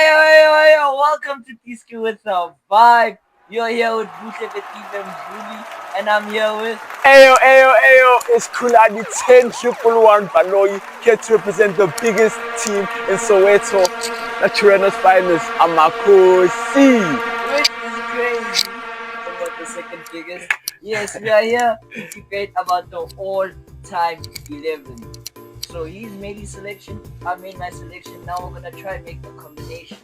Yo, welcome to Diski with a vibe. You're here with Buhle Betive Mzuli, and I'm here with... Ayo, it's Kulani 10,111 Baloyi, here to represent the biggest team in Soweto, Naturena's finest, Amakosi. Which is crazy. About the second biggest. Yes, we are here to debate about the all-time 11. So he's made his selection, I made my selection. Now we're gonna try and make a combination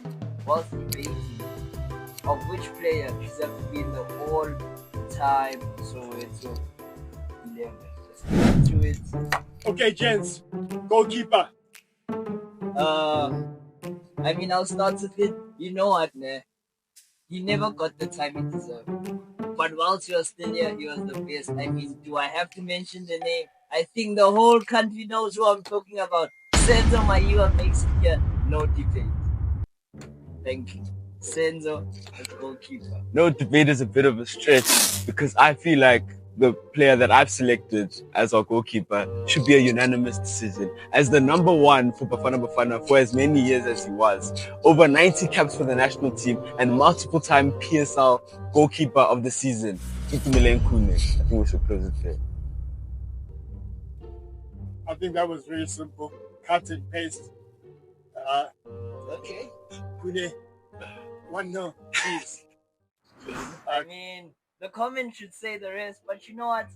whilst debating of which player should have to be in the all-time Soweto 11. Let's get into it. Okay, gents, goalkeeper. I'll start with it. You know what, ne? He never got the time he deserved. But whilst he was still here, he was the best. Do I have to mention the name? I think the whole country knows who I'm talking about. Senzo Maiwa makes it here. No debate. Thank you. Senzo as goalkeeper. No debate is a bit of a stretch because I feel like the player that I've selected as our goalkeeper should be a unanimous decision. As the number one for Bafana for as many years as he was, over 90 caps for the national team and multiple-time PSL goalkeeper of the season, Itumeleng Kune. I think we should close it there. I think that was very simple. Cut and paste. Okay. Kune, 1-0, please. The comment should say the rest, but you know what?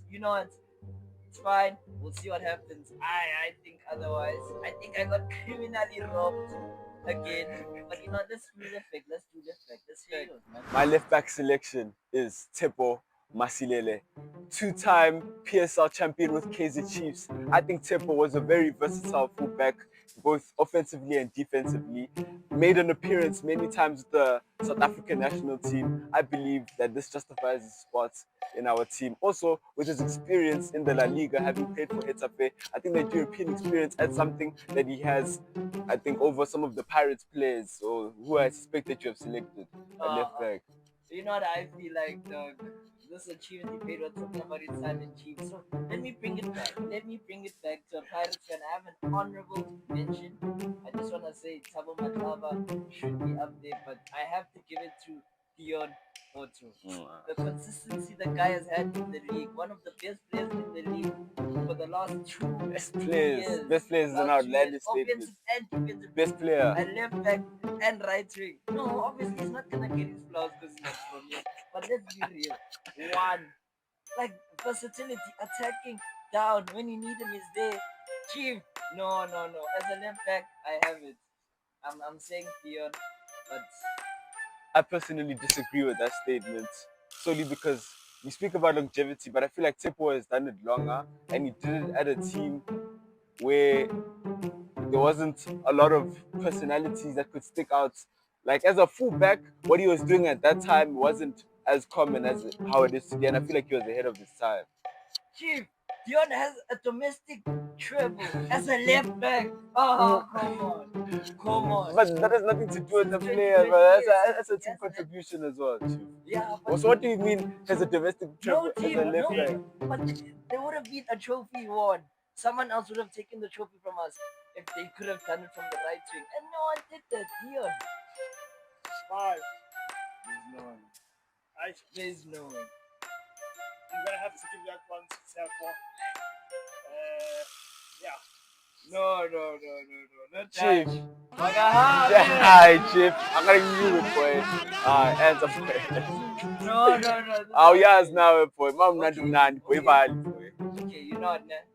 It's fine. We'll see what happens. I think otherwise. I think I got criminally robbed again. But let's do the fact. Let's hear yours, man. My left back selection is Tepo Masilele, two-time PSL champion with Kaizer Chiefs. I think Tepo was a very versatile fullback, both offensively and defensively. Made an appearance many times with the South African national team. I believe that this justifies his spot in our team. Also, with his experience in the La Liga, having played for Getafe, I think that European experience adds something that he has, I think, over some of the Pirates players, or who I suspect that you have selected at left back. You know what I feel like, dog? This achievement debate, we're talking about its time in Chiefs. So let me bring it back. To a Pirates fan. I have an honorable mention. I just want to say Thabo Matlaba should be up there, but I have to give it to Dion Otto. The consistency the guy has had in the league, one of the best players in the league for the last 2 years. Best players is an outlandish statement. Offensive and defensive. Best player. And left back and right wing. No, obviously he's not gonna get his flowers because he's not from here. But let's be real. One, like versatility, attacking down when you need him is there. Chief, no. As a left back, I have it. I'm saying Dion, but I personally disagree with that statement solely because we speak about longevity, but I feel like Tepo has done it longer and he did it at a team where there wasn't a lot of personalities that could stick out. Like as a fullback, what he was doing at that time wasn't as common as how it is today, and I feel like he was ahead of his time. Chief, Dion has a domestic treble as a left back. Oh, come on. But that has nothing to do with the player, but that's a team contribution as well, Chief. Yeah. But so what do you mean has a domestic treble as a left back? But there would have been a trophy won. Someone else would have taken the trophy from us if they could have done it from the right wing. And no one did that, Dion. 5. There's no one. I'm gonna have to give that one to Tepo. Yeah. No. Not Chief. Hi, Chief. I'm gonna give you it, boy. Hands up, boy. No. Oh, yes, now, boy. Mom, not doing that, boy. Okay, you know what, man?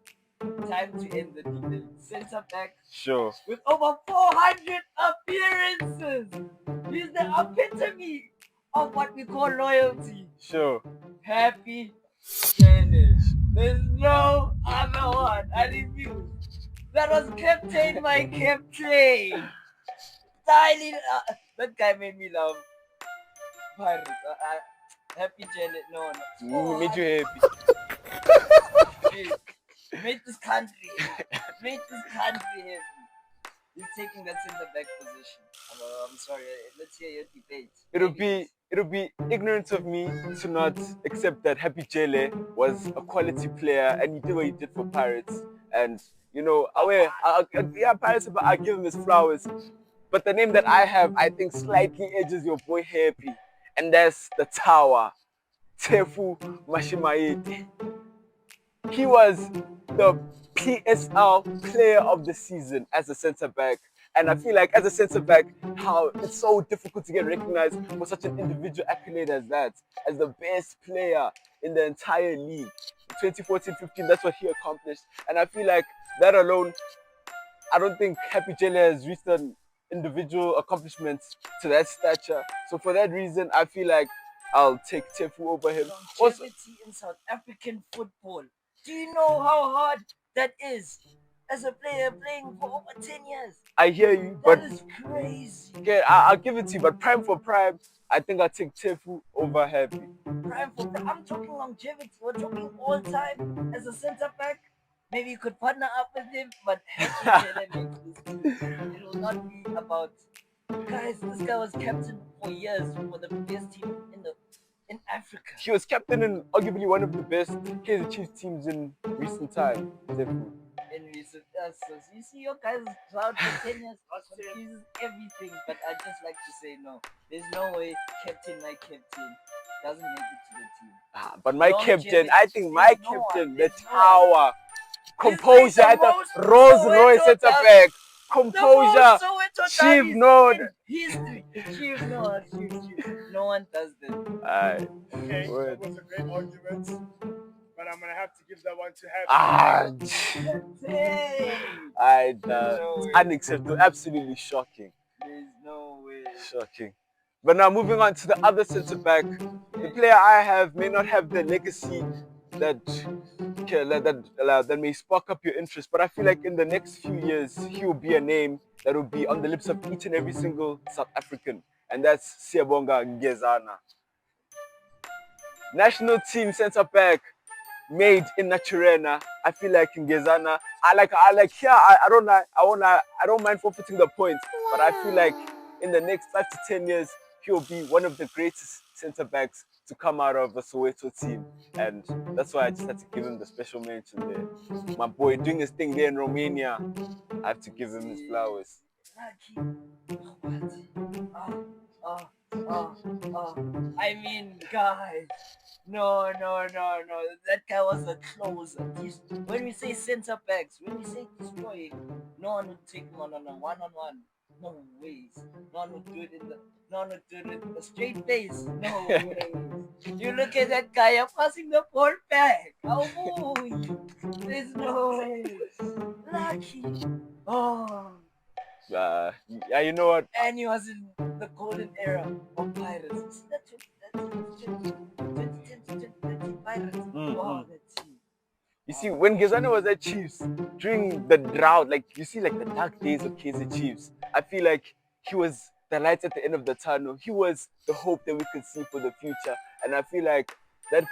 Time to end the debate. Centre back. Sure. With over 400 appearances. He's the epitome of what we call loyalty. Sure. Happy Jelle. There's no other one. I refuse. That was captain, my captain. That guy made me love Pirates. Happy Jelle. No. Made you happy. Made this country happy. He's taking that centre back position. I'm sorry. Let's hear your debate. It'll be ignorant of me to not accept that Happy Jelle was a quality player and he did what he did for Pirates. And Pirates, but I give him his flowers. But the name that I have, I think, slightly edges your boy Happy, and that's the Tower, Tefu Mashimaite. He was the PSL player of the season as a centre back. And I feel like as a centre back, how it's so difficult to get recognized for such an individual accolade as that, as the best player in the entire league. 2014-15, that's what he accomplished. And I feel like that alone, I don't think Happy Jelle has reached an individual accomplishment to that stature. So for that reason, I feel like I'll take Tefu over him. Also, Longevity in South African football. Do you know how hard that is? As a player playing for over 10 years. I hear you, That but is crazy. okay, I'll give it to you. But prime for prime, I think I'll take Tefu over Happy. Prime for prime. I'm talking longevity. We're talking all time as a centre back. Maybe you could partner up with him, but Happy Jelle makes this team. It will not be about guys. This guy was captain for years for the best team in Africa. He was captain in arguably one of the best Kaizer Chiefs teams in recent time. Tefu. In recent so you see your guys cloud for 10 years confuses everything, but I just like to say no. There's no way captain my captain doesn't make it to the team. But my Longevity. captain, I think my There's no captain, one. the There's no one. Tower, composure like at the the most Rolls Royce Soweto centre derby. back, The composure, most Soweto Chief derbies Node. in history. Chief Node, Chief. No one does this. Okay, Word. that was a great argument, but I'm gonna have to give that one to Happy. No way. Unacceptable, absolutely shocking. There's no way. Shocking. But now moving on to the other centre back, the player I have may not have the legacy that that may spark up your interest, but I feel like in the next few years he will be a name that will be on the lips of each and every single South African, and that's Siyabonga Ngezana. National team centre back, made in Naturena. I feel like Ngezana, I don't mind forfeiting the points, but I feel like in the next 5 to 10 years, he'll be one of the greatest centre backs to come out of the Soweto team. And that's why I just had to give him the special mention there. My boy doing his thing there in Romania. I have to give him his flowers. I mean, guys. No. That guy was a closer. When we say centre backs, when we say destroying, no one would take him on a one-on-one. No ways. No one would do it with a straight face. No ways. You look at that guy, you're passing the ball back. Oh, there's no way. Lucky. Oh. Yeah, you know what? And he was in the golden era of Pirates. You see that 2010 Pirates? Oh, that team. You see, when Gezana was at Chiefs, during the drought, like you see, like the dark days of Kaizer Chiefs, I feel like he was the light at the end of the tunnel. He was the hope that we could see for the future. And I feel like that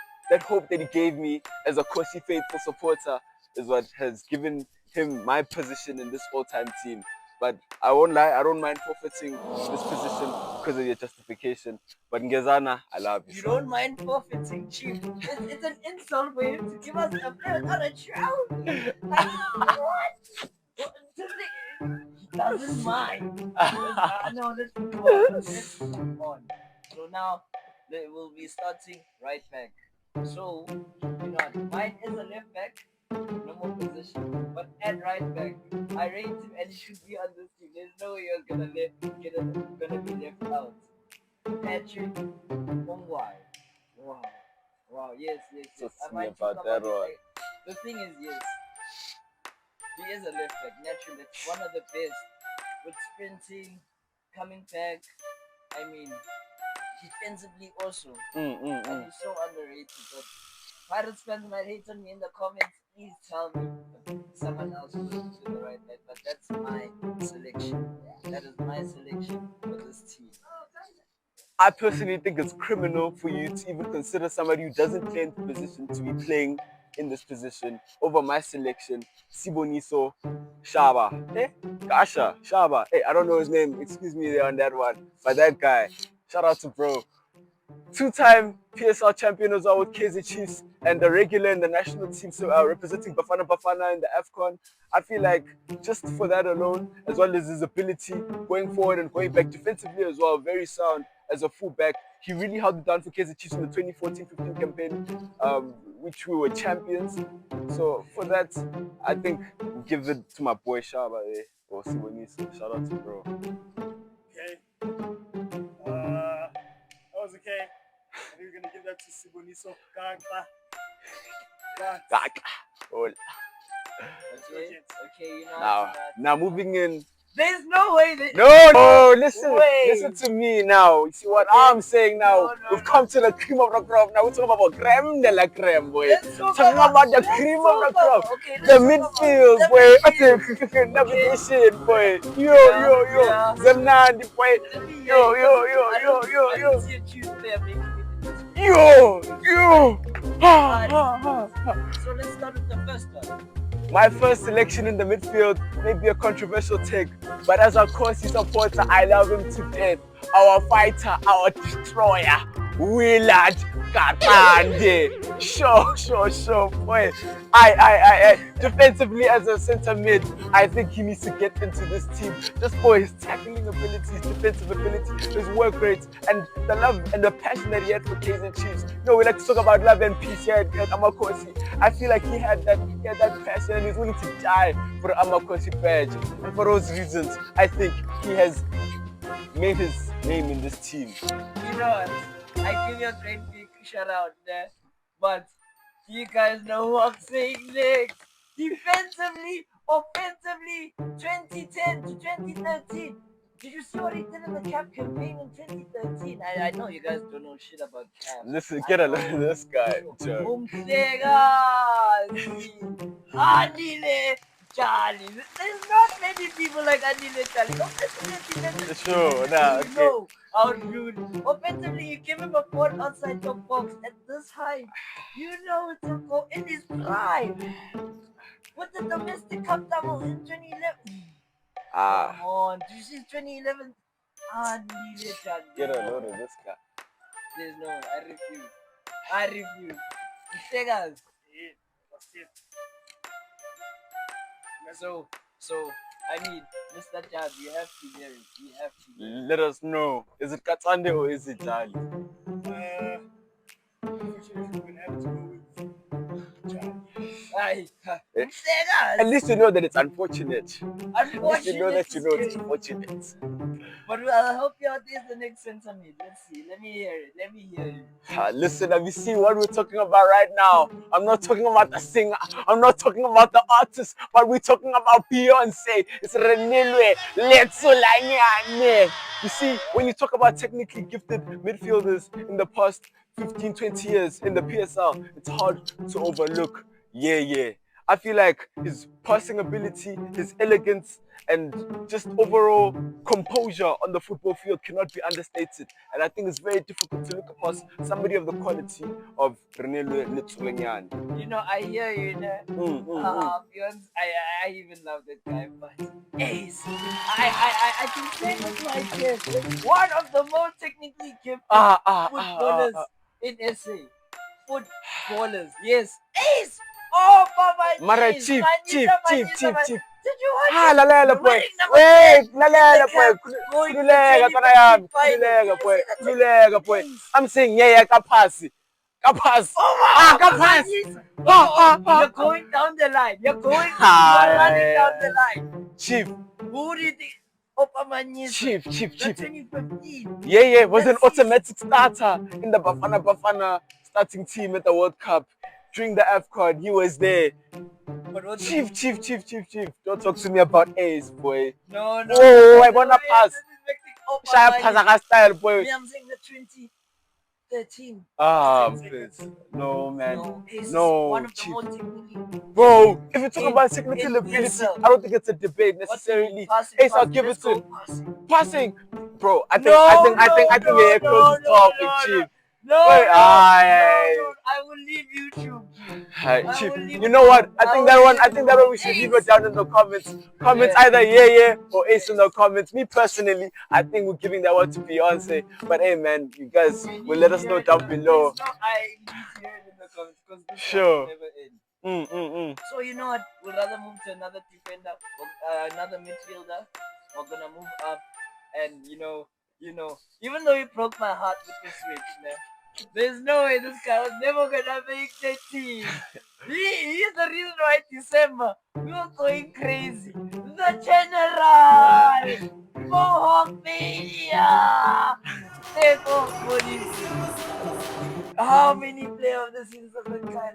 hope that he gave me as a Kosi faithful supporter is what has given him my position in this all-time team. But I won't lie, I don't mind forfeiting this position because of your justification. But Ngezana, I love you. You don't mind forfeiting, Chief. It's an insult for him to give us a player not a child. Like, what? He doesn't mind. No, let's move on. So now we'll be starting right back. So, you know, mine is a left back, no more position. But at right back, I rate him and he should be on this team. There's no way you're gonna be left out. Patrick Ongwai. Wow, yes. So I might about talk that about one. it. The thing is, yes, he is a left back, naturally. One of the best. With sprinting, coming back. I mean, defensively also. And he's so underrated. But Pirates fans might hate on me in the comments. Please tell me someone else who's to the right back. But that's my selection. That is my selection for this team. I personally think it's criminal for you to even consider somebody who doesn't play in the position to be playing in this position over my selection, Siboniso Shaba. Gasha, Shaba. I don't know his name. Excuse me there on that one. But that guy, shout out to bro. two-time PSL champion as well with Kaizer Chiefs, and a regular in the national team, so representing Bafana Bafana in the AFCON. I feel like just for that alone, as well as his ability going forward and going back defensively as well, very sound as a fullback. He really held it down for Kaizer Chiefs in the 2014-15 campaign, which we were champions. So for that, I think we'll give it to my boy Shaba or Sibonisi. Shout out to bro. Okay. That was okay. I think we're gonna give that to Siboniso. Okay, you know. Now moving in. There's no way that. No, listen to me now. You see what I'm saying now? We've come to the cream of the crop. Now we're talking about creme de la creme, boy. Talking about the cream of the crop. The midfield, boy. Navigation, boy. Yo. Zemnandi, boy. Yo. So let's start with the first one. My first selection in the midfield may be a controversial take, but as a Kosi supporter, I love him to death. Our fighter, our destroyer, Willard Katande. Sure, boy. I defensively as a centre mid, I think he needs to get into this team just for his tackling ability, his defensive ability, his work rate, and the love and the passion that he had for Kaizer Chiefs. You know, we like to talk about love and peace here at Amakosi. I feel like he had that passion and he's willing to die for the Amakosi badge. And for those reasons, I think he has made his name in this team. You know what? I give you a great big shout out there, but you guys know who I'm saying next. Defensively, offensively, 2010 to 2013. Did you see what he did in the CAP campaign in 2013? I know you guys don't know shit about CAP. Listen, get a look at this guy, Joe. Charlie. There's not many people like Anile Charlie. Sure, nah, okay. You know how rude. Offensively, you give him a ball outside your box at this height. You know it's a goal in his prime. With the domestic cup double in 2011. Come on, did you see 2011? Anile Charlie. Get a load of this guy. There's no, I refuse. Steggers. So, I mean, Mr. Jab, you have to hear it. Let us know. Is it Katande or is it Jali? Unfortunately, we're gonna have to go with Jali. At least you know that it's unfortunate. Unfortunate. At least you know that it's unfortunate. But I'll help you out. There's the next center mid. Let's see. Let me hear it. Listen, have you seen what we're talking about right now? I'm not talking about the singer. I'm not talking about the artist. But we're talking about Beyonce. It's Renilwe. Let's You see, when you talk about technically gifted midfielders in the past 15, 20 years in the PSL, it's hard to overlook. Yeah. I feel like his passing ability, his elegance, and just overall composure on the football field cannot be understated. And I think it's very difficult to look past somebody of the quality of Renilwe Letsulenyane. You know, I hear you, Beyonce, I even love that guy, but Ace, I can say this like this. One of the most technically gifted footballers in SA. Footballers, yes. Ace! Oh, Baba! Mara, Ace. chief. Did you watch it? Lalela boy. Wait, lalela boy. Kulega boy. I'm saying yeah, kapasi. Kapasi. You're going down the line. You're running down the line. Chief. Who did it? Chief. 2015. Yeah, was an automatic starter in the Bafana starting team at the World Cup. During the AFCON, he was there. Chief. Don't talk to me about Ace, boy. No. Oh, I wanna pass. Shaya Pazaka style, boy. I'm saying the 2013. Please. No, man. No, one of the Chief. most technically. Bro, if you talk about technical ability, I don't think it's a debate necessarily. Ace, I'll give it to passing. Bro, I think you're close to talking, Chief. No, Wait, no, aye. no, I will leave YouTube. Hi, I Chief. will leave You know what? I I think will that one. leave I it think that for one we should leave it Ace. down in the comments. Comments Yeah. either yeah or ace in the comments. Me personally, I think we're giving that one to Beyonce. But hey, man, you guys We will need let to us hear know it in down the below. please no I need to hear it in the comments because this one will Sure. never end. Mm. So you know what? We'd rather move to another defender, another midfielder. We're gonna move up, and even though you broke my heart with the switch, man, there's no way this guy was never gonna make the team. He's the reason why December we were going crazy. The General Mohawk Mania. Therefore, how many player of the season of that guy?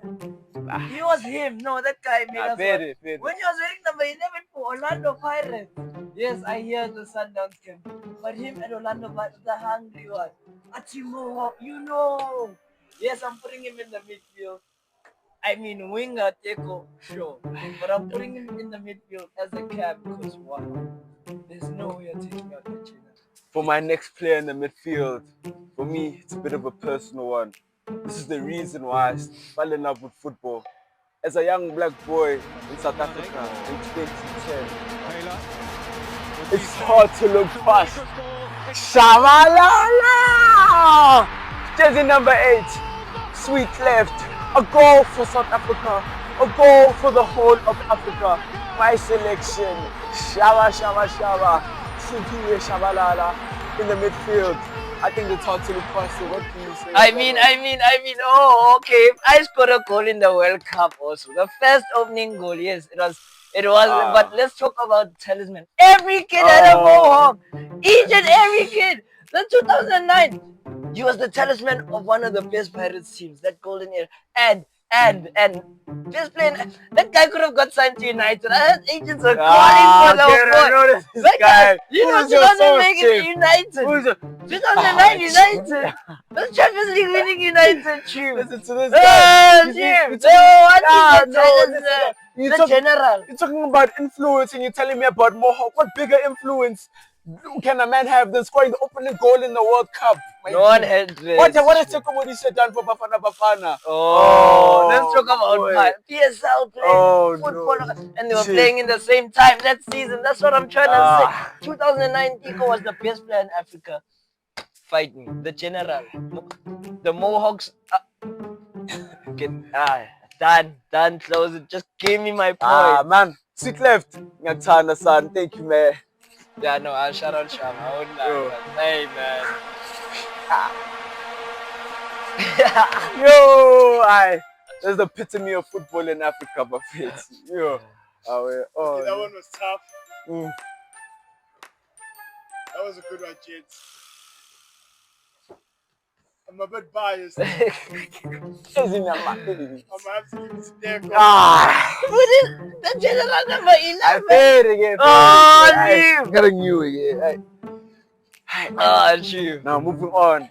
He was him. No, that guy made us Fair watch. it, fair it. When he was wearing number 11 for Orlando Pirates. Yes, I hear the Sundowns can. But him at Orlando Pirates, the hungry one. Achimo, you know. Yes, I'm putting him in the midfield. I mean, winger, Teko, sure. But I'm putting him in the midfield as a cab because, wow, there's no way you're taking out the China. For my next player in the midfield, for me, it's a bit of a personal one. This is the reason why I fell in love with football. As a young black boy in South Africa in 2010, it's hard to look past Shabalala! Jersey number 8, sweet left, a goal for South Africa, a goal for the whole of Africa. My selection, Shaba, Simphiwe Shabalala in the midfield. I think it's hard to look past it. What can you say? I mean, oh, okay. I scored a goal in the World Cup also. The first opening goal, yes, it was. But let's talk about talisman. Every kid had a mohawk. Each and every kid. The 2009, he was the talisman of one of the best Pirates teams. That golden era, and just playing. That guy could have got signed to United. I heard agents are calling for the boy. This guy. You know, Who's your 2000 source, make Chief? it United. Who's your 2009 United. The Champions League winning United, Chief. Listen to this guy. Chief. The You're general. talking about influence and you're telling me about Mohawk. What bigger influence can a man have than scoring the opening goal in the World Cup? No one had this. What has Chekobodisha done for Bafana Bafana? Oh, let's talk about PSL playing football. No. And they were playing in the same time that season. That's what I'm trying to say. 2009 Tico was the best player in Africa. Fight me. The general. The Mohawks. Done, close it. Just give me my point. Man. Sweet left. Ngatana san. Thank you, man. Yeah, no, I'll shout out Sham. I wouldn't lie. Hey, man. Yo, that's the epitome of football in Africa, but face. Yo. Okay, that one was tough. That was a good one, gents. I'm a bit biased. I'm gonna have to give it to Derek. The general number 11. I paid again. Oh, Getting you again. Chief. Now moving on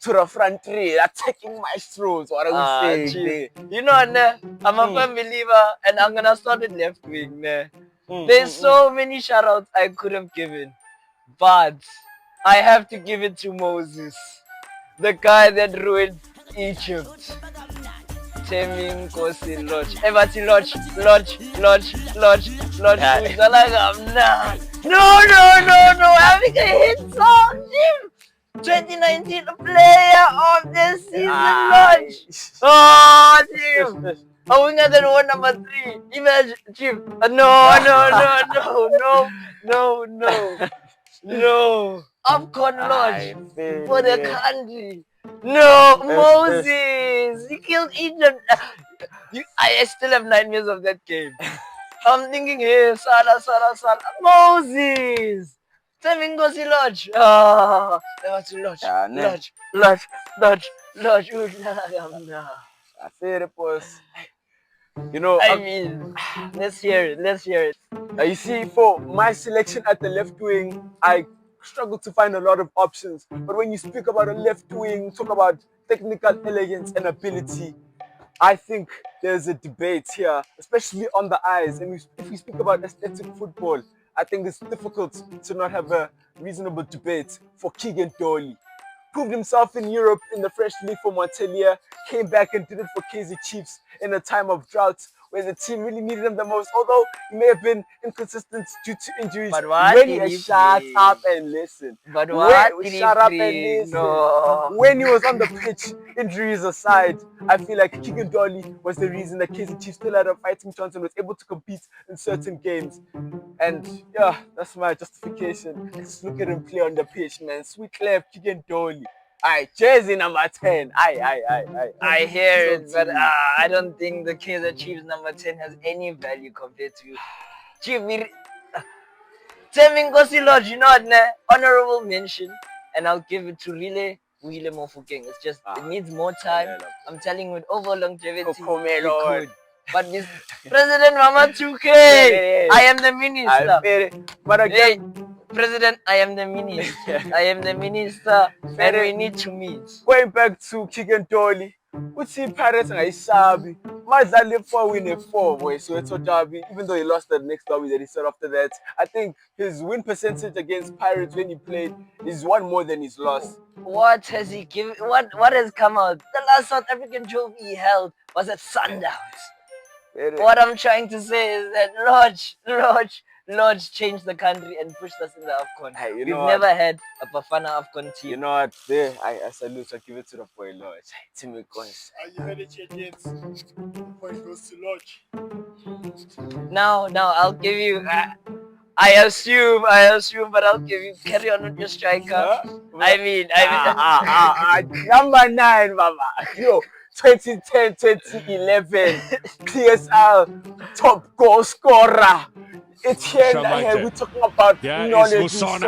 to the front three, attacking maestros. What are we saying? You know, I'm a firm believer, and I'm gonna start with left wing. There's so many shoutouts I could have given, but I have to give it to Moses, the guy that ruined Egypt. Teming Kosi Lodge. Everton Lodge. No. Having a hit song, Jim. 2019 Player of the Season Lodge. Oh, Jim. A winger that won number 3. Imagine, Jim. No. Upcon Lodge for the country. No, Moses. He killed Egypt. I still have nightmares of that game. I'm thinking here, Salah. Moses. Temingosi Lodge. Lodge. I feel it, boss. You know, I mean, let's hear it. You see, for my selection at the left wing, I struggle to find a lot of options. But when you speak about a left wing, talk about technical elegance and ability, I think there's a debate here, especially on the eyes. And if we speak about aesthetic football, I think it's difficult to not have a reasonable debate for Keegan Dolly. proved himself in Europe in the French league for Montpellier, came back and did it for Kaizer Chiefs in a time of drought where the team really needed him the most. Although he may have been inconsistent due to injuries, But what when did he he shut bring? up and listen. But what did he Shut up and bring? listen. No. When he was on the pitch, injuries aside, I feel like Keegan Dolly was the reason that Kaizer Chiefs still had a fighting chance and was able to compete in certain games. And yeah, that's my justification. Just look at him play on the pitch, man. Sweet left, Keegan Dolly. Aye, jersey number 10. Aye. I hear Talk it, to but me. I don't think the Kaizer Chiefs number 10 has any value compared to Chief. Temingosi Lodge, you know what, ne? Honorable mention, and I'll give it to Rile Wile Mofokeng. It's just, it needs more time. I'm telling you, with over longevity, you could. But this President Mama 2K, I am the minister. But Hey, again, President, I am the minister. I am the minister, and we need to meet. going back to Keegan Dolly, uthi Pirates ngayisabi. Madlali 4 win a 4 boy, so it's derby. Even though he lost the next derby that he said after that, I think his win percentage against Pirates when he played is one more than his loss. What has he given? What has come out? The last South African trophy he held was at Sundowns. What I'm trying to say is that Lodge changed the country and pushed us in the AFCON. Hey, We've never had a Bafana AFCON team. You know what? There, I salute. I give it to the boy Lodge. Timmy Coins. You heard it here, kids. The point goes to Lodge. Now, I'll give you. I assume, but I'll give you. Carry on with your striker. I mean. Number 9, Mama. Yo, 2010, 2011, PSL top goal scorer. Etienne, we're talking about knowledge. Can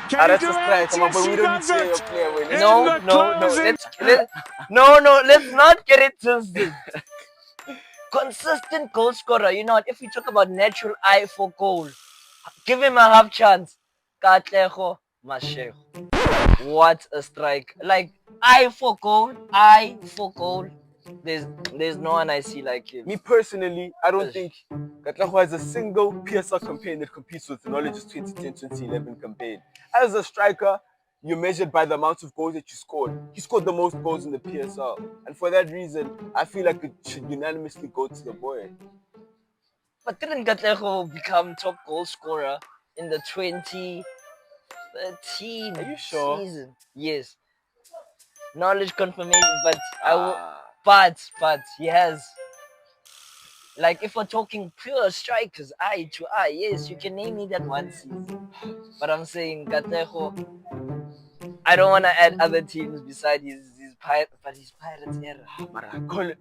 That's a striker, but we don't need to say your player. No, let's not get it twisted. Consistent goal scorer. You know what? If we talk about natural eye for goal, give him a half chance. Katleho Mashego. What a strike. Like, eye for goal. There's no one I see like him. Me personally, I don't think Katleho has a single PSL campaign that competes with Knowledge's 2010-2011 campaign. As a striker, you're measured by the amount of goals that you scored. He scored the most goals in the PSL. And for that reason, I feel like it should unanimously go to the boy. But didn't Katleho become top goal scorer in the 2013 season? Yes. Knowledge confirmation, but he has. Like, if we're talking pure strikers, eye to eye, yes, you can name me that one season. But I'm saying Katleho, I don't want to add other teams beside his Pirates era.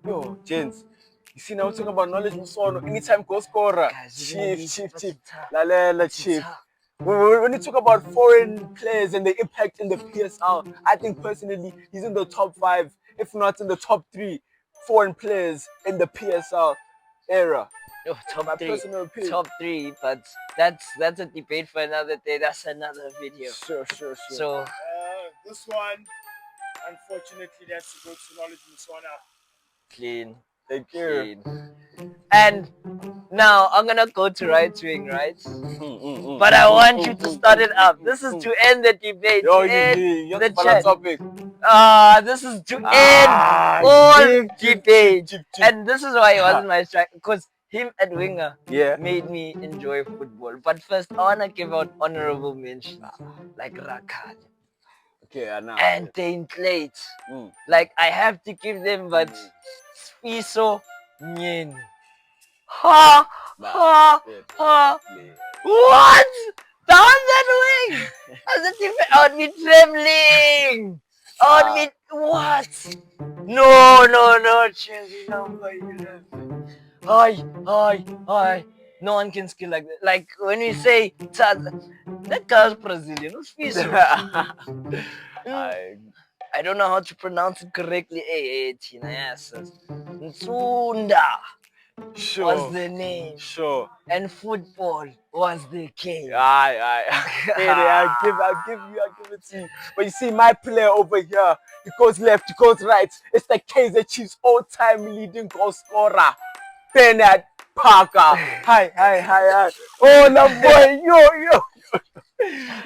Yo, gents, you see now we're talking about Knowledge Musono, anytime goal scorer. Chief. Lalela Chief. When you talk about foreign players and the impact in the PSL, I think personally he's in the top 5, if not in the top 3 foreign players in the PSL era. Top 3, but that's a debate for another day. That's another video. Sure. So this one, unfortunately, that's to go to Knowledge Musona. Clean. Thank you. And now I'm gonna go to right wing, right? But I want you to start it up. This is to end the debate. The chat. Topic. This is to end all debate. And this is why he wasn't my striker, because him at winger made me enjoy football. But first, I wanna give out honorable mentions like Rakal. And Taintlate. Like, I have to give them, but Spiso Nyen. What? Down that wing! I would be trembling! What? No, Chelsea number 11. Hi. No one can skill like that. Like, when we say that guy's Brazilian, who's Spiso? I don't know how to pronounce it correctly. Tina, yes. Nsunda was the name. Sure. And football was the game. I'll give it to you. But you see, my player over here, he goes left, he goes right. It's the Kaizer Chiefs all-time leading goal scorer, Bernard Parker. Hi. Oh, the boy, yo.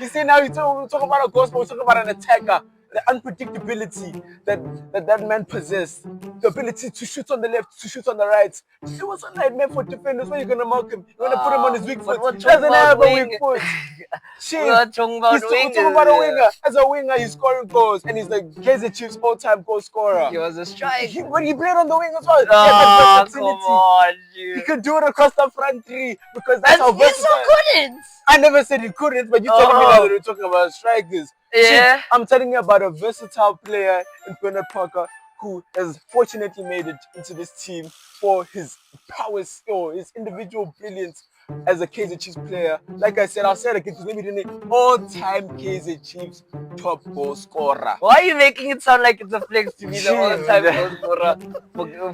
You see, now we talk about a gospel, we talk about an attacker. The unpredictability that man possessed. The ability to shoot on the left, to shoot on the right. It was a nightmare for defenders. Where you going to mark him? You want to put him on his weak But foot. we're He talking doesn't about have a wing. weak foot. We Chief, are talking about we're talking wingers about a here. winger. As a winger, he's scoring goals. And he's the Kaizer Chiefs all-time goal scorer. He was a striker. But he played on the wing as well. Oh, he had that come versatility. on, He dude. could do it across the front three because that's how And he so versatile. couldn't. I never said he couldn't, but you're telling me now that we're talking about strikers. Yeah. Shit, I'm telling you about a versatile player in Bernard Parker who has fortunately made it into this team for his power skill, his individual brilliance as a Kaizer Chiefs player. Like I said, I'll say it again because maybe didn't all-time Kaizer Chiefs top goal scorer. Why are you making it sound like it's a flex to be the Chief. all-time goal scorer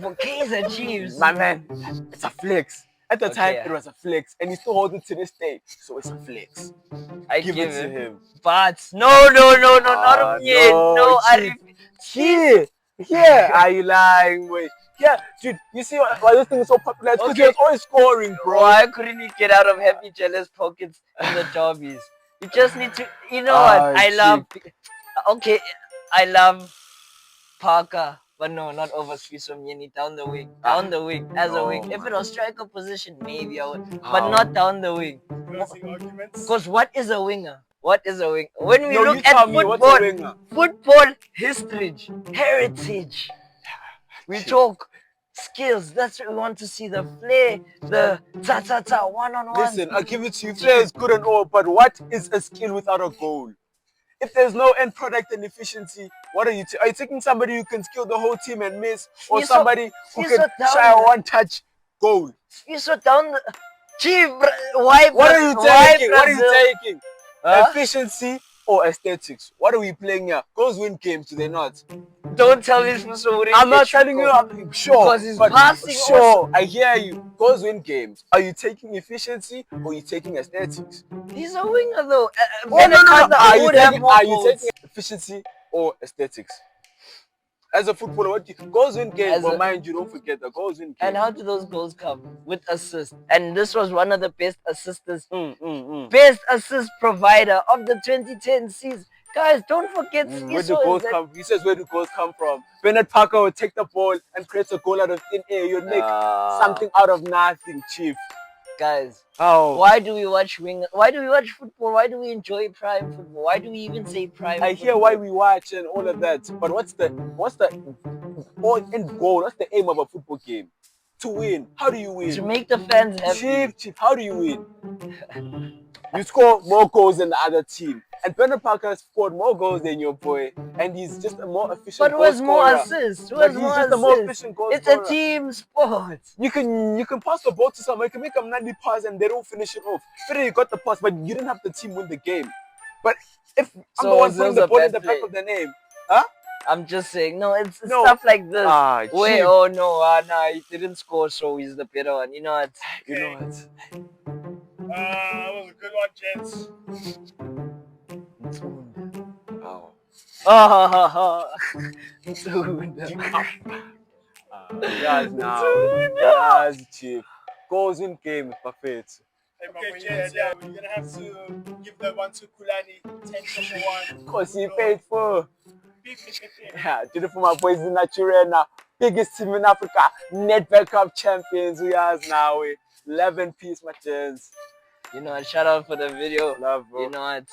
for Kaizer Chiefs? My man, it's a flex. At the time, Okay. it was a flex, and he still holds it to this day, so it's a flex. I Give it to him. But no, not yet. No, I Chief. Yeah, are you lying, boy? Yeah, dude, you see why this thing is so popular? It's because he was always scoring, bro. Why couldn't he get out of Happy Jealous pockets in the derbies? You just need to, you know what? Okay, I love Parker, but no, not over Swisomyeni, down the wing. Down the wing, as a wing. If it was striker position, maybe I would, but not down the wing. Closing arguments. Because what is a winger? What is a winger? When we No, look you at tell me, what's a winger? football history, heritage, we talk skills. That's what we want to see. The flair, the ta-ta-ta, one-on-one. Listen, I'll give it to you. Flair is good and all, but what is a skill without a goal? If there's no end product and efficiency, what are you? Are you taking somebody who can skill the whole team and miss, or somebody who can shy a one-touch goal? You so down the Chief, why? What are you taking? What are you taking? Efficiency or aesthetics? What are we playing here? Goals win games, do they not? Don't tell me so. I'm not telling you. I'm sure. Because he's passing. Sure, I hear you. Goals win games. Are you taking efficiency or are you taking aesthetics? He's a winger though. No. Are you taking efficiency or aesthetics? As a footballer, what goals win games, but mind you, don't forget the goals win games. And how do those goals come? With assists. And this was one of the best assisters, best assist provider of the 2010 season. Guys, don't forget. Where do goals come? He says, where do goals come from? Bernard Parker would take the ball and create a goal out of thin air. You'd make something out of nothing, Chief. Guys, why do we watch Why do we watch football? Why do we enjoy prime football? Why do we even say prime I hear why we watch and all of that, but what's the end goal? What's the aim of a football game? To win. How do you win? To make the fans happy. Chief, how do you win? You score more goals than the other team. And Bernard Parker has scored more goals than your boy, and he's just a more efficient goal scorer. But was more assists. He's just a more efficient goal scorer. It's a team sport. You can pass the ball to someone, you can make a 90 pass and they don't finish it off. Better you got the pass, but you didn't have the team win the game. But if I'm the one putting the ball in the back of the name, huh? I'm just saying, no, it's stuff like this. Wait, oh no, he didn't score, so he's the better one. You know what? Okay. You know what? That was a good one, gents. Yes, Chief. Goals in game, perfect. Okay, gents, yeah, we're gonna have to give that one to Kulani. 10-1. Because he paid for. Yeah, did it for my boys in Naturena. Biggest team in Africa. Netball Cup champions. We are now. 11 piece, my gents. You know what? Shout out for the video. Love, bro. You know what?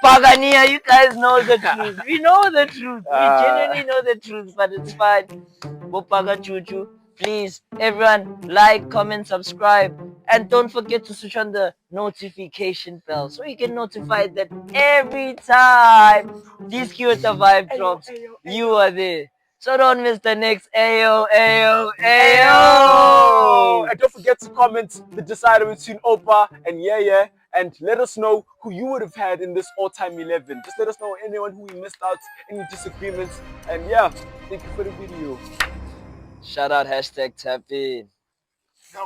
Pagania, you guys know the truth. We know the truth. We genuinely know the truth, but it's fine. Paga Chuchu. Please, everyone, like, comment, subscribe. And don't forget to switch on the notification bell so you get notified that every time Diski with the vibe drops, you are there. So don't miss the next Ayo. And don't forget to comment the decider between Opa and Yeah. And let us know who you would have had in this all-time 11. Just let us know anyone who we missed out, any disagreements. And yeah, thank you for the video. Shout out #TapIn.